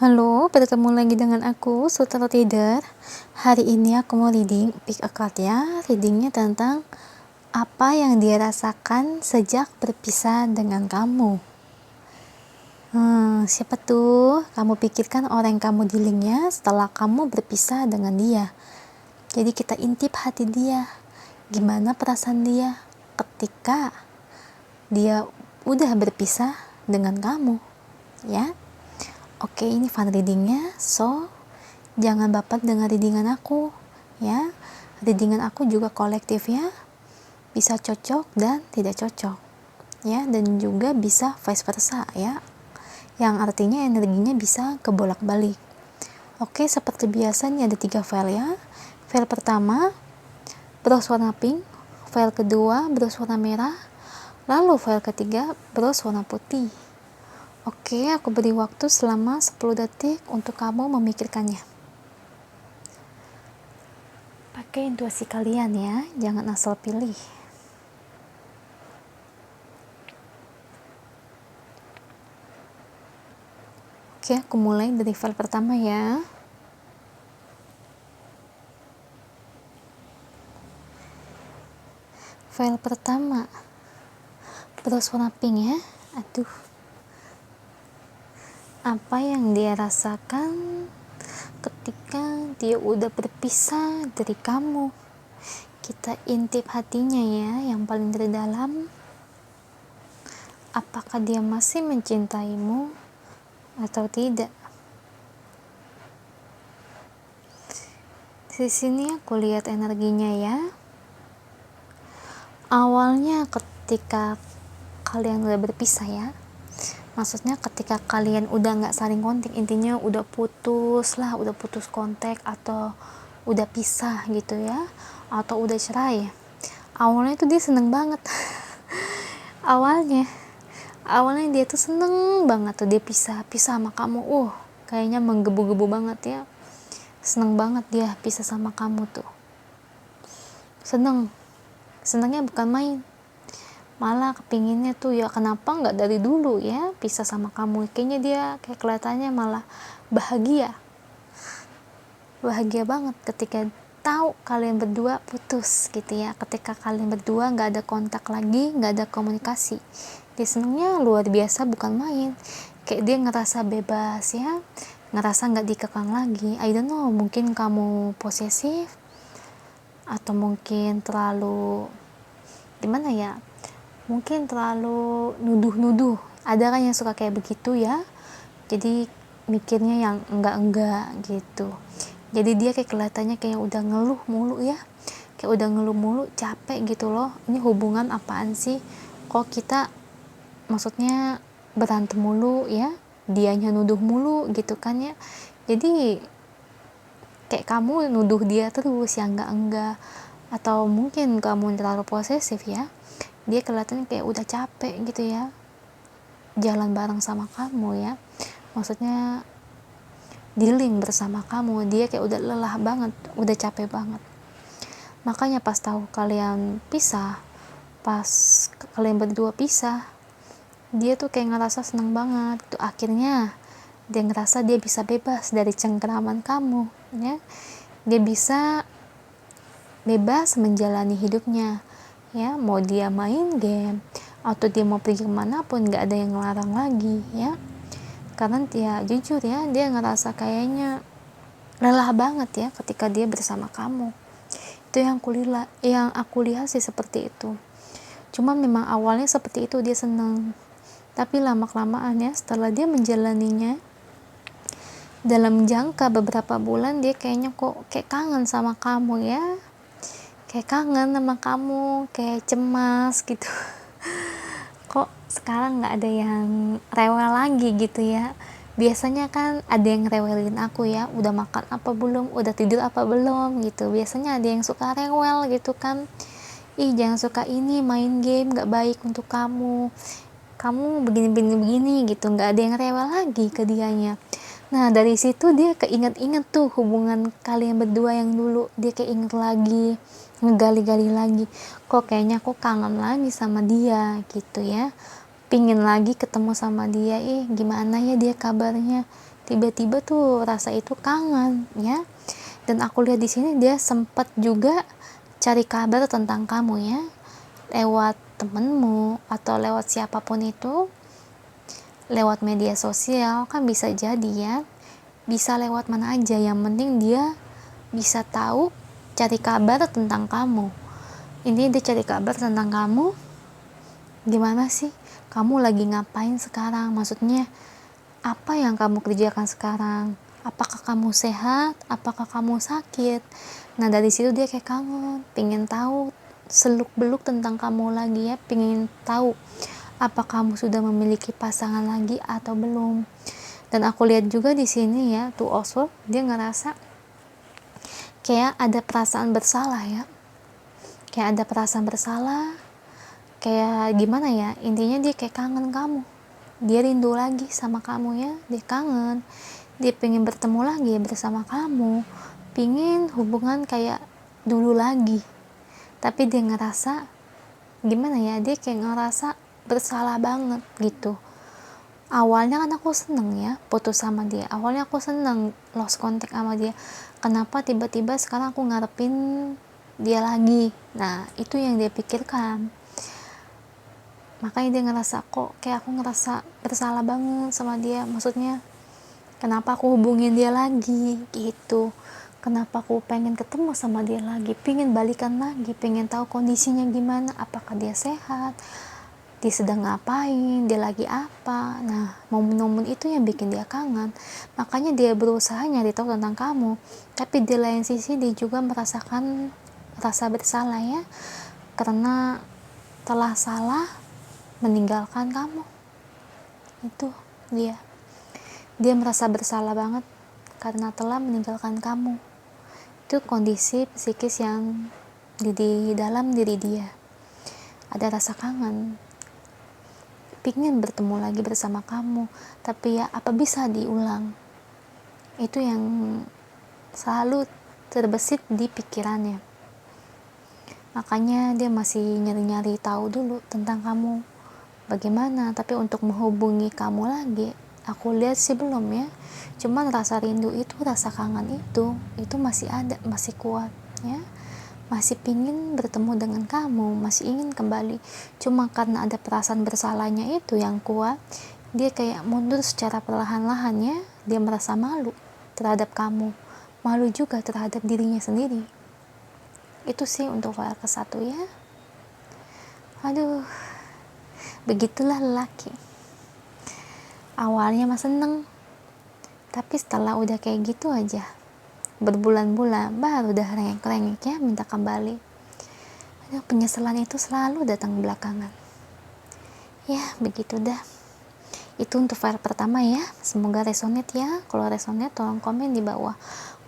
Halo, bertemu lagi dengan aku, Sultan Reader. Hari ini aku mau reading pick a card ya. Readingnya tentang apa yang dia rasakan sejak berpisah dengan kamu. Siapa tuh? Kamu pikirkan orang yang kamu dealingnya setelah kamu berpisah dengan dia. Jadi kita intip hati dia. Gimana perasaan dia ketika dia udah berpisah dengan kamu, ya? Oke, ini fun readingnya, so jangan baper dengan readingan aku ya. Readingan aku juga kolektif ya, bisa cocok dan tidak cocok ya, dan juga bisa vice versa ya, yang artinya energinya bisa kebolak-balik. Oke, seperti biasa nih ada 3 file ya. File pertama bros warna pink, file kedua bros warna merah, lalu file ketiga bros warna putih. Oke, aku beri waktu selama 10 detik untuk kamu memikirkannya. Pakai intuisi kalian ya, jangan asal pilih. Oke, aku mulai dari file pertama ya. File pertama bros warna pink ya. Aduh, apa yang dia rasakan ketika dia udah berpisah dari kamu. Kita intip hatinya ya, yang paling terdalam. Apakah dia masih mencintaimu atau tidak? Di sini aku lihat energinya ya. Awalnya ketika kalian udah berpisah ya, maksudnya ketika kalian udah nggak saling kontak, intinya udah putus kontak atau udah pisah gitu ya, atau udah cerai. Awalnya tuh dia seneng banget awalnya dia tuh seneng banget tuh dia pisah sama kamu. Kayaknya menggebu-gebu banget ya, seneng banget dia pisah sama kamu tuh. Senengnya bukan main, malah kepinginnya tuh ya kenapa nggak dari dulu ya pisah sama kamu. Kayaknya dia kayak kelihatannya malah bahagia banget ketika tahu kalian berdua putus gitu ya, ketika kalian berdua nggak ada kontak lagi, nggak ada komunikasi. Dia senengnya luar biasa bukan main, kayak dia ngerasa bebas ya, ngerasa nggak dikekang lagi. I don't know, mungkin kamu posesif atau mungkin terlalu gimana ya, mungkin terlalu nuduh-nuduh. Ada kan yang suka kayak begitu ya, jadi mikirnya yang enggak gitu. Jadi dia kayak kelihatannya kayak udah ngeluh mulu ya, capek gitu loh. Ini hubungan apaan sih, kok kita maksudnya berantem mulu ya, dianya nuduh mulu gitu kan ya. Jadi kayak kamu nuduh dia terus ya, enggak, atau mungkin kamu terlalu posesif ya. Dia kelihatannya kayak udah capek gitu ya jalan bareng sama kamu ya, maksudnya dealing bersama kamu. Dia kayak udah lelah banget, udah capek banget. Makanya pas tahu kalian pisah, pas kalian berdua pisah, dia tuh kayak ngerasa seneng banget tuh. Akhirnya dia ngerasa dia bisa bebas dari cengkeraman kamu ya, dia bisa bebas menjalani hidupnya ya, mau dia main game atau dia mau pergi kemanapun nggak ada yang ngelarang lagi ya. Karena dia jujur ya, dia ngerasa kayaknya lelah banget ya ketika dia bersama kamu. Itu yang aku lihat sih seperti itu. Cuma memang awalnya seperti itu, dia senang, tapi lama-kelamaan ya setelah dia menjalaninya dalam jangka beberapa bulan, dia kayaknya kok kayak kangen sama kamu ya, kayak kangen sama kamu, kayak cemas gitu kok sekarang nggak ada yang rewel lagi gitu ya. Biasanya kan ada yang rewelin aku ya, udah makan apa belum, udah tidur apa belum gitu. Biasanya ada yang suka rewel gitu kan, ih jangan suka ini, main game nggak baik untuk kamu begini gitu. Nggak ada yang rewel lagi ke dianya. Nah dari situ dia keinget-inget tuh hubungan kalian berdua yang dulu, dia keinget lagi, ngegali-gali lagi, kok kayaknya aku kangen lagi sama dia gitu ya, pingin lagi ketemu sama dia. Gimana ya dia kabarnya, tiba-tiba tuh rasa itu kangen ya. Dan aku lihat di sini dia sempat juga cari kabar tentang kamu ya, lewat temenmu atau lewat siapapun itu, lewat media sosial kan bisa jadi ya, bisa lewat mana aja, yang penting dia bisa tahu, cari kabar tentang kamu. Ini dia cari kabar tentang kamu, gimana sih kamu lagi ngapain sekarang, maksudnya apa yang kamu kerjakan sekarang, apakah kamu sehat, apakah kamu sakit. Nah dari situ dia kayak kangen, pengen tahu seluk beluk tentang kamu lagi ya, pengen tahu apa kamu sudah memiliki pasangan lagi atau belum. Dan aku lihat juga di sini ya, tuh Oswald dia ngerasa kayak ada perasaan bersalah ya, kayak ada perasaan bersalah, kayak gimana ya, intinya dia kayak kangen kamu, dia rindu lagi sama kamu ya, dia kangen, dia pengen bertemu lagi bersama kamu, pengen hubungan kayak dulu lagi. Tapi dia ngerasa gimana ya, dia kayak ngerasa bersalah banget gitu. Awalnya kan aku seneng ya putus sama dia, awalnya aku seneng lost contact sama dia, kenapa tiba-tiba sekarang aku ngarepin dia lagi. Nah itu yang dia pikirkan, makanya dia ngerasa kok kayak aku ngerasa bersalah banget sama dia, maksudnya kenapa aku hubungin dia lagi gitu, kenapa aku pengen ketemu sama dia lagi, pengen balikan lagi, pengen tahu kondisinya gimana, apakah dia sehat, dia sedang ngapain, dia lagi apa. Nah momen-momen itu yang bikin dia kangen, makanya dia berusaha nyari tahu tentang kamu. Tapi di lain sisi dia juga merasakan rasa bersalah ya, karena telah salah meninggalkan kamu. Itu dia merasa bersalah banget karena telah meninggalkan kamu. Itu kondisi psikis yang di dalam diri dia, ada rasa kangen, pingin bertemu lagi bersama kamu, tapi ya apa bisa diulang. Itu yang selalu terbesit di pikirannya, makanya dia masih nyari-nyari tahu dulu tentang kamu bagaimana. Tapi untuk menghubungi kamu lagi, aku lihat sih belum ya, cuman rasa rindu itu, rasa kangen itu masih ada, masih kuat ya, masih pingin bertemu dengan kamu, masih ingin kembali. Cuma karena ada perasaan bersalahnya itu yang kuat, dia kayak mundur secara perlahan-lahan ya. Dia merasa malu terhadap kamu, malu juga terhadap dirinya sendiri. Itu sih untuk file ke-1 ya. Aduh, begitulah lelaki. Awalnya mah seneng, tapi setelah udah kayak gitu aja, berbulan-bulan baru udah rengek-rengek ya minta kembali. Aduh, penyesalan itu selalu datang belakangan. Ya begitu dah. Itu untuk file pertama ya, semoga resonate ya. Kalau resonate tolong komen di bawah.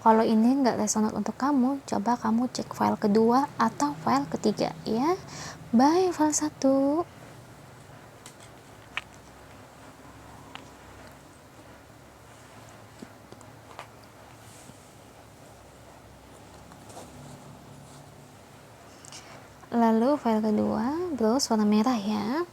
Kalau ini nggak resonate untuk kamu, coba kamu cek file kedua atau file ketiga ya. Bye file 1. Lalu file kedua, browse warna merah ya.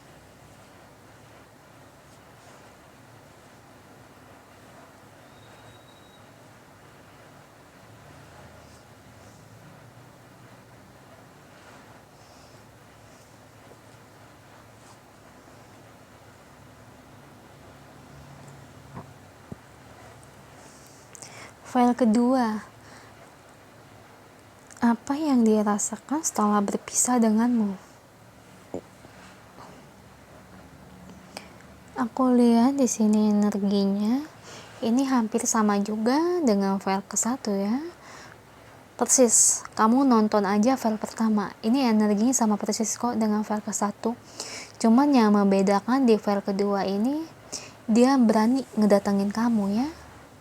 File kedua, apa yang dia rasakan setelah berpisah denganmu? Aku lihat di sini energinya ini hampir sama juga dengan file ke-1 ya. Persis, kamu nonton aja file pertama, ini energinya sama persis kok dengan file ke-1. Cuman yang membedakan di file kedua ini, dia berani ngedatengin kamu ya,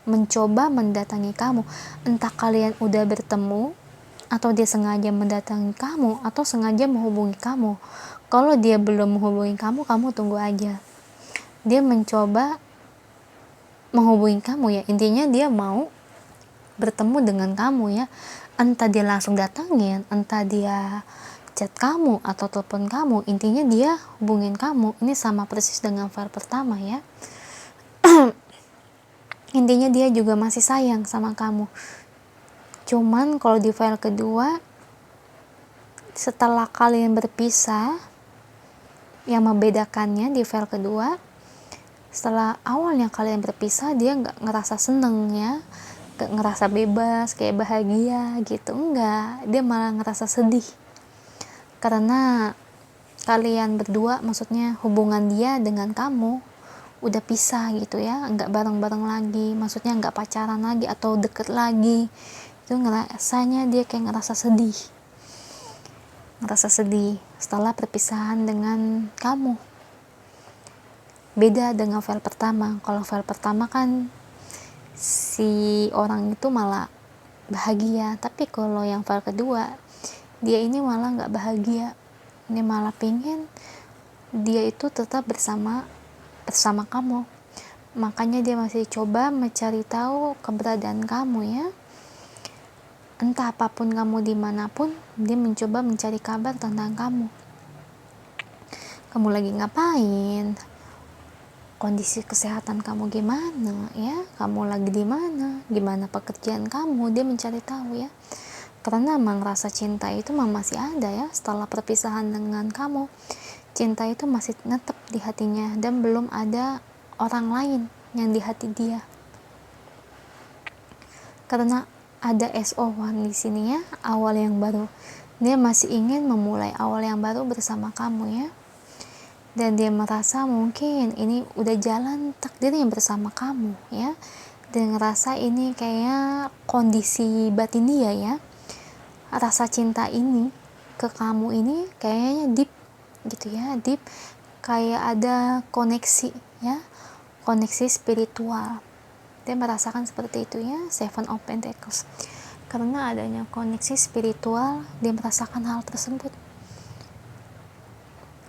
mencoba mendatangi kamu. Entah kalian udah bertemu atau dia sengaja mendatangi kamu atau sengaja menghubungi kamu. Kalau dia belum menghubungi kamu, kamu tunggu aja. Dia mencoba menghubungi kamu ya, intinya dia mau bertemu dengan kamu ya. Entah dia langsung datangin, entah dia chat kamu atau telepon kamu, intinya dia hubungin kamu. Ini sama persis dengan file pertama ya. intinya dia juga masih sayang sama kamu. Cuman kalau di file kedua, setelah kalian berpisah, yang membedakannya di file kedua, setelah awalnya kalian berpisah, dia nggak ngerasa seneng ya, nggak ngerasa bebas kayak bahagia gitu, enggak, dia malah ngerasa sedih karena kalian berdua, maksudnya hubungan dia dengan kamu udah pisah gitu ya, nggak bareng-bareng lagi, maksudnya nggak pacaran lagi atau deket lagi. Itu ngerasanya dia kayak ngerasa sedih setelah perpisahan dengan kamu. Beda dengan file pertama. Kalau file pertama kan si orang itu malah bahagia, tapi kalau yang file kedua, dia ini malah nggak bahagia, dia malah pengen dia itu tetap bersama kamu. Makanya dia masih coba mencari tahu keberadaan kamu ya, entah apapun kamu dimanapun, dia mencoba mencari kabar tentang kamu lagi ngapain, kondisi kesehatan kamu gimana ya, kamu lagi di mana, gimana pekerjaan kamu, dia mencari tahu ya, karena memang rasa cinta itu memang masih ada ya. Setelah perpisahan dengan kamu, cinta itu masih tetap di hatinya dan belum ada orang lain yang di hati dia, karena ada SO1 di sini ya, awal yang baru. Dia masih ingin memulai awal yang baru bersama kamu ya, dan dia merasa mungkin ini udah jalan takdirnya bersama kamu ya, dan ngerasa ini kayak kondisi batin dia ya, rasa cinta ini ke kamu ini kayaknya deep gitu ya, deep, kayak ada koneksi ya, koneksi spiritual. Dia merasakan seperti itu ya, Seven of Pentacles, karena adanya koneksi spiritual, dia merasakan hal tersebut.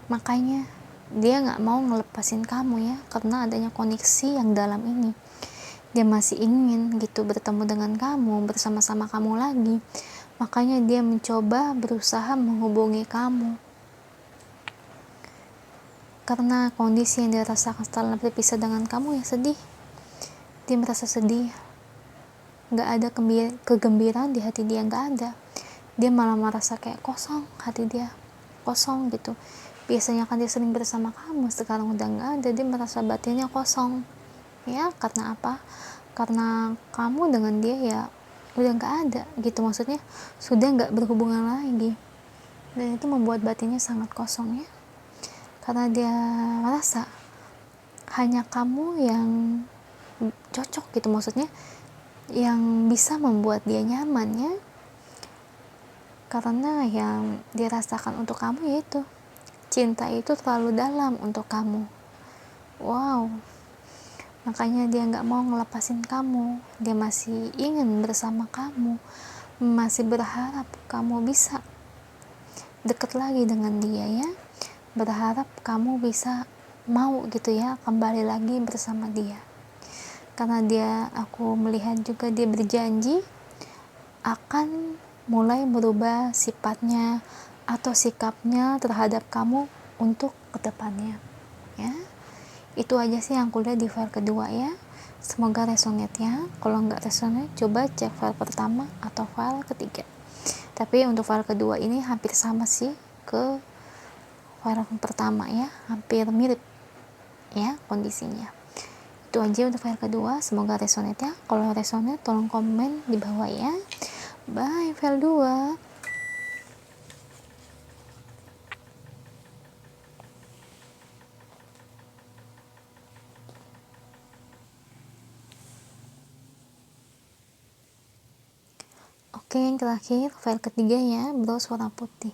Makanya dia nggak mau ngelepasin kamu ya, karena adanya koneksi yang dalam ini. Dia masih ingin gitu bertemu dengan kamu, bersama-sama kamu lagi. Makanya dia mencoba berusaha menghubungi kamu, karena kondisi yang dia rasakan setelah berpisah dengan kamu ya sedih. Dia merasa sedih, nggak ada kegembiraan di hati dia, nggak ada. Dia malah merasa kayak kosong, hati dia kosong gitu. Biasanya kan dia sering bersama kamu, sekarang udah nggak ada, dia merasa batinnya kosong ya. Karena apa? Karena kamu dengan dia ya udah nggak ada gitu, maksudnya sudah nggak berhubungan lagi, dan itu membuat batinnya sangat kosong ya, karena dia merasa hanya kamu yang cocok gitu, maksudnya yang bisa membuat dia nyaman ya, karena yang dirasakan untuk kamu yaitu cinta itu terlalu dalam untuk kamu. Wow, makanya dia nggak mau ngelepasin kamu, dia masih ingin bersama kamu, masih berharap kamu bisa deket lagi dengan dia ya, berharap kamu bisa mau gitu ya kembali lagi bersama dia. Karena dia, aku melihat juga dia berjanji akan mulai merubah sifatnya atau sikapnya terhadap kamu untuk kedepannya ya. Itu aja sih yang kuliah di file kedua ya, semoga resonate ya. Kalau nggak resonate, coba cek file pertama atau file ketiga. Tapi untuk file kedua ini hampir sama sih ke file pertama ya, hampir mirip ya kondisinya. Itu aja untuk file kedua, semoga resonate ya. Kalau resonate tolong komen di bawah ya. Bye file 2. Oke, yang terakhir file ketiga ya, bros warna putih.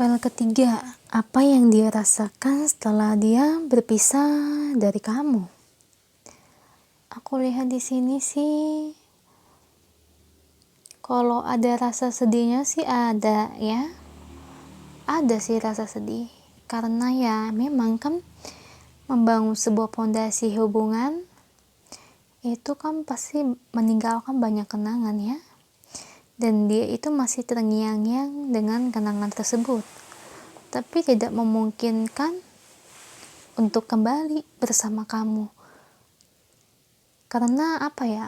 File ketiga, apa yang dia rasakan setelah dia berpisah dari kamu? Aku lihat di sini sih Kalau ada rasa sedihnya sih ada ya, ada sih rasa sedih, karena ya memang kan membangun sebuah pondasi hubungan itu kan pasti meninggalkan banyak kenangan ya, dan dia itu masih terngiang-ngiang dengan kenangan tersebut, tapi tidak memungkinkan untuk kembali bersama kamu. Karena apa ya,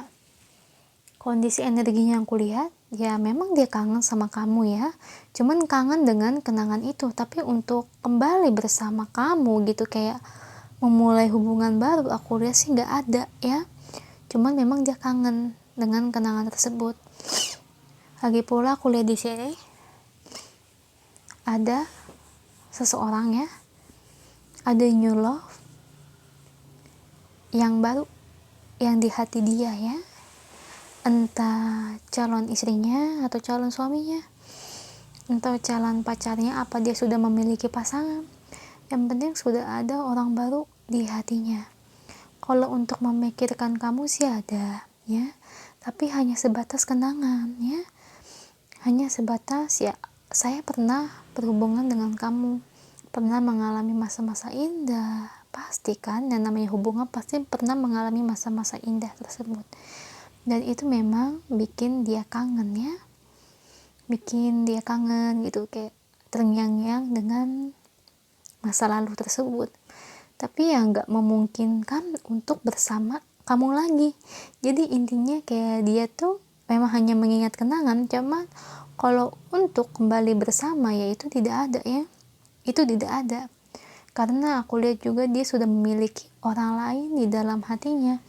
kondisi energinya yang kulihat ya memang dia kangen sama kamu ya, cuman kangen dengan kenangan itu, tapi untuk kembali bersama kamu gitu, kayak memulai hubungan baru, aku lihat sih nggak ada ya. Cuman memang dia kangen dengan kenangan tersebut. Lagi pula aku lihat di sini ada seseorang ya, ada new love yang baru yang di hati dia ya, entah calon istrinya atau calon suaminya, entah calon pacarnya, apa dia sudah memiliki pasangan, yang penting sudah ada orang baru di hatinya. Kalau untuk memikirkan kamu sih ada ya, tapi hanya sebatas kenangan ya, hanya sebatas ya saya pernah berhubungan dengan kamu, pernah mengalami masa-masa indah. Pasti kan yang namanya hubungan pasti pernah mengalami masa-masa indah tersebut, dan itu memang bikin dia kangen ya, bikin dia kangen gitu, kayak terngiang-ngiang dengan masa lalu tersebut, tapi ya nggak memungkinkan untuk bersama kamu lagi. Jadi intinya kayak dia tuh memang hanya mengingat kenangan, cuman kalau untuk kembali bersama ya itu tidak ada ya, itu tidak ada, karena aku lihat juga dia sudah memiliki orang lain di dalam hatinya.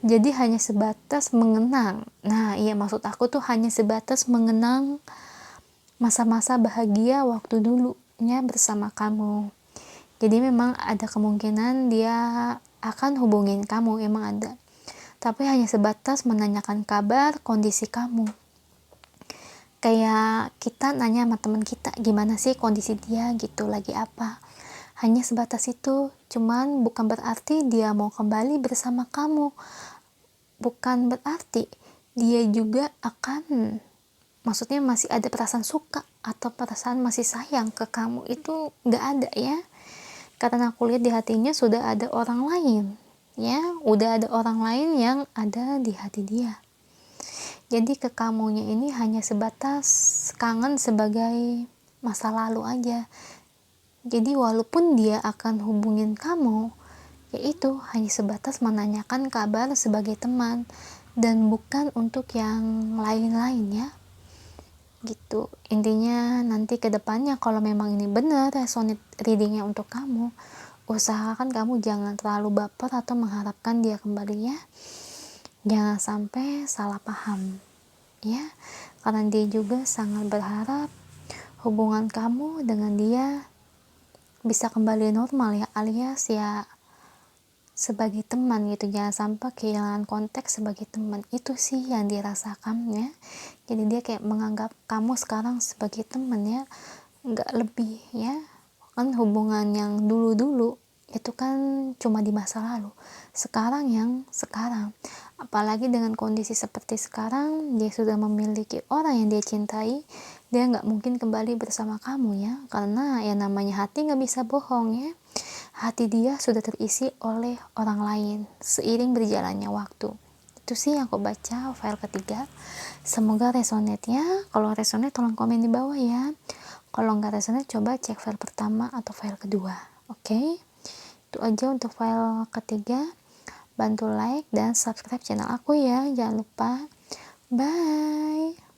Jadi hanya sebatas mengenang, nah iya maksud aku tuh hanya sebatas mengenang masa-masa bahagia waktu dulunya bersama kamu. Jadi memang ada kemungkinan dia akan hubungin kamu, emang ada, tapi hanya sebatas menanyakan kabar, kondisi kamu. Kayak kita nanya sama teman kita, gimana sih kondisi dia gitu, lagi apa, hanya sebatas itu. Cuman bukan berarti dia mau kembali bersama kamu, bukan berarti dia juga akan, maksudnya masih ada perasaan suka atau perasaan masih sayang ke kamu, itu nggak ada ya, karena aku lihat di hatinya sudah ada orang lain ya, udah ada orang lain yang ada di hati dia. Jadi ke kamunya ini hanya sebatas kangen sebagai masa lalu aja. Jadi walaupun dia akan hubungin kamu, yaitu hanya sebatas menanyakan kabar sebagai teman, dan bukan untuk yang lain-lain ya. Gitu. Intinya nanti ke depannya kalau memang ini benar resonate readingnya untuk kamu, usahakan kamu jangan terlalu baper atau mengharapkan dia kembali ya. Jangan sampai salah paham ya, karena dia juga sangat berharap hubungan kamu dengan dia bisa kembali normal ya, alias ya sebagai teman gitu, jangan sampai kehilangan konteks sebagai teman. Itu sih yang dirasakan ya. Jadi dia kayak menganggap kamu sekarang sebagai teman ya, nggak lebih ya. Kan hubungan yang dulu-dulu itu kan cuma di masa lalu, sekarang yang sekarang, apalagi dengan kondisi seperti sekarang, dia sudah memiliki orang yang dia cintai, dia nggak mungkin kembali bersama kamu ya, karena ya namanya hati nggak bisa bohong ya. Hati dia sudah terisi oleh orang lain seiring berjalannya waktu. Itu sih yang aku baca file ketiga. Semoga resonate ya. Kalau resonate tolong komen di bawah ya. Kalau nggak resonate coba cek file pertama atau file kedua. Oke? Itu aja untuk file ketiga. Bantu like dan subscribe channel aku ya. Jangan lupa. Bye.